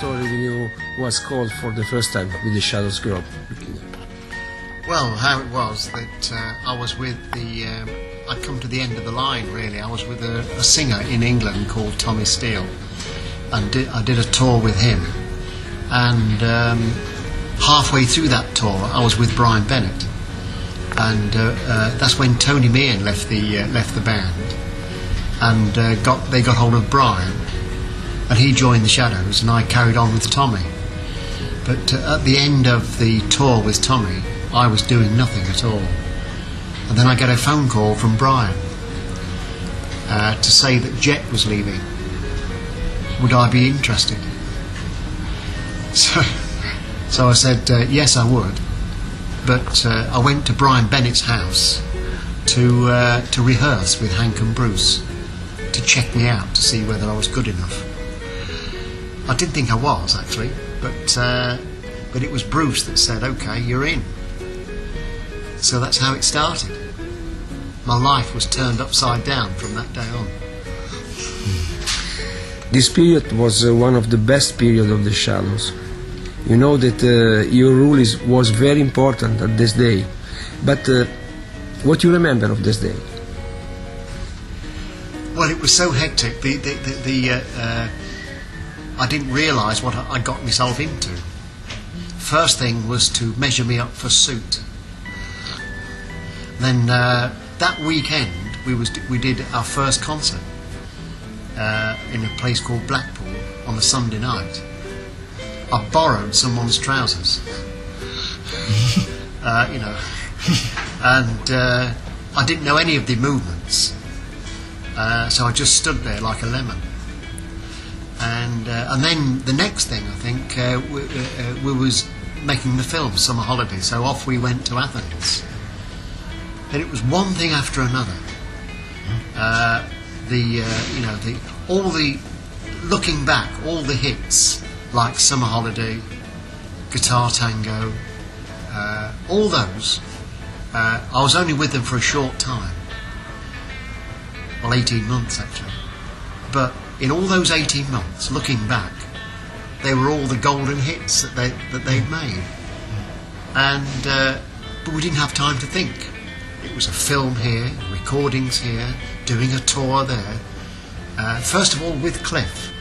story when you was called for the first time with the Shadows group? Well, how it was that I was with I'd come to the end of the line, really. I was with a singer in England called Tommy Steele, and I did a tour with him. And halfway through that tour, I was with Brian Bennett, and that's when Tony Meehan left the band, and they got hold of Brian, and he joined the Shadows, and I carried on with Tommy. But at the end of the tour with Tommy, I was doing nothing at all. And then I get a phone call from Brian to say that Jet was leaving. Would I be interested? So I said, yes, I would. But I went to Brian Bennett's house to rehearse with Hank and Bruce, to check me out, to see whether I was good enough. I didn't think I was, actually, but it was Bruce that said, OK, you're in. So that's how it started. My life was turned upside down from that day on. This period was one of the best periods of the Shadows. You know that your role was very important at this day. But what you remember of this day? Well, it was so hectic. I didn't realise what I got myself into. First thing was to measure me up for suit. Then that weekend we did our first concert in a place called Blackpool on a Sunday night. I borrowed someone's trousers, and I didn't know any of the movements, so I just stood there like a lemon. And then the next thing, I think, we was making the film Summer Holiday, so off we went to Athens. And it was one thing after another. Looking back, all the hits like Summer Holiday, Guitar Tango, all those. I was only with them for a short time. Well, 18 months actually. But in all those 18 months, looking back, they were all the golden hits that they'd made. And but we didn't have time to think. It was a film here, recordings here, doing a tour there. First of all with Cliff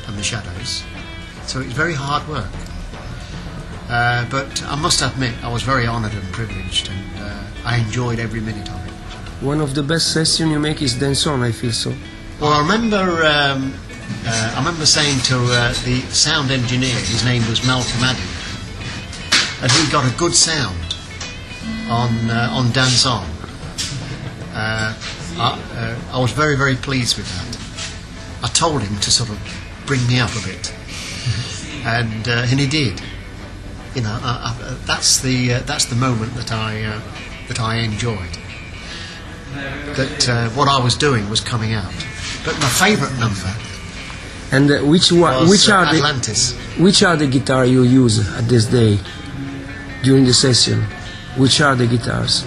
and the Shadows. So it was very hard work. But I must admit, I was very honoured and privileged, and I enjoyed every minute of it. One of the best sessions you make is Dance On, I feel so. Well, I remember saying to the sound engineer, his name was Malcolm Addy, and he got a good sound on Dance On. I was very, very pleased with that. I told him to sort of bring me up a bit, and he did. You know, that's the moment that I enjoyed. That what I was doing was coming out. But my favourite number. And which are Atlantis. Which are the guitar you use at this day during the session? Which are the guitars?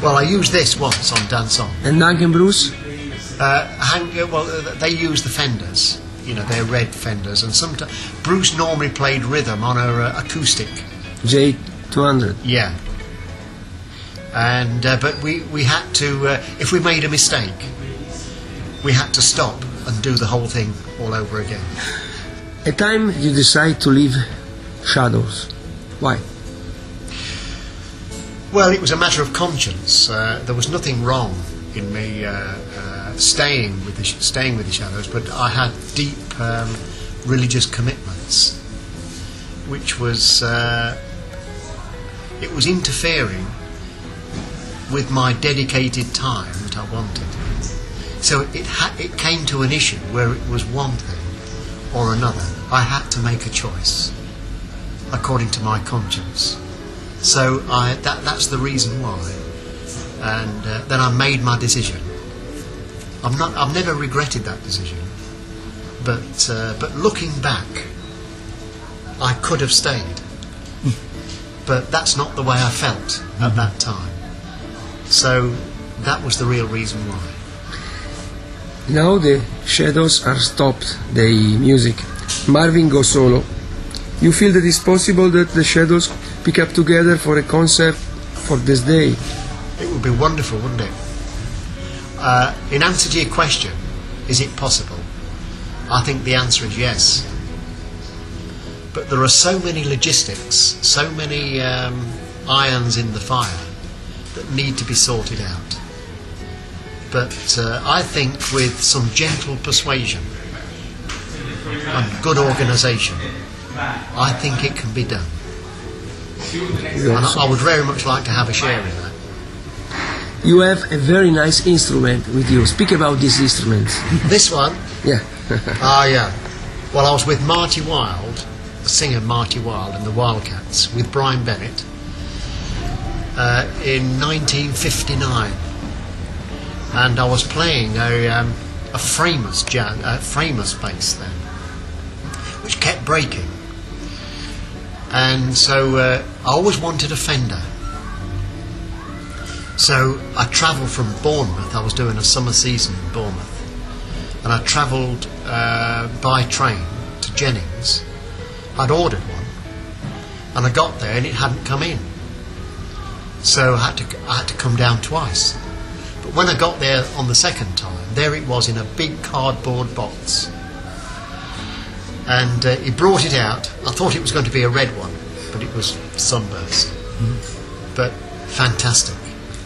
Well, I used this once on Dance On. And Hank and Bruce? They use the Fenders. You know, they're red Fenders, and sometimes Bruce normally played rhythm on her acoustic J200. Yeah. And but we had to, if we made a mistake, we had to stop and do the whole thing all over again. At time you decide to leave Shadows. Why? Well, it was a matter of conscience. There was nothing wrong in me staying with the Shadows, but I had deep religious commitments, which was it was interfering with my dedicated time that I wanted. So it came to an issue where it was one thing or another. I had to make a choice according to my conscience. So that's the reason why. And then I made my decision. I've never regretted that decision. But looking back, I could have stayed. But that's not the way I felt at that time. So that was the real reason why. Now the Shadows are stopped the music. Marvin goes solo. You feel that it's possible that the Shadows pick up together for a concert for this day? It would be wonderful, wouldn't it? In answer to your question, is it possible? I think the answer is yes. But there are so many logistics, so many irons in the fire that need to be sorted out. But I think with some gentle persuasion and good organisation, I think it can be done. And I would very much like to have a share in that. You have a very nice instrument with you. Speak about this instrument. This one? Yeah. Yeah. Well, I was with Marty Wilde, the singer Marty Wilde and the Wildcats, with Brian Bennett in 1959. And I was playing a Framers bass then, which kept breaking. And so I always wanted a Fender. So I travelled from Bournemouth. I was doing a summer season in Bournemouth, and I travelled by train to Jennings. I'd ordered one, and I got there and it hadn't come in. So I had to come down twice. But when I got there on the second time, there it was in a big cardboard box. And he brought it out. I thought it was going to be a red one, but it was sunburst. But fantastic.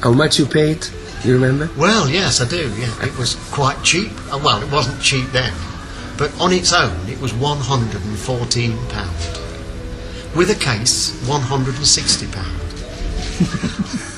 How much you paid? You remember? Well, yes, I do. Yeah, it was quite cheap. Well, it wasn't cheap then, but on its own, it was £114. With a case, £160.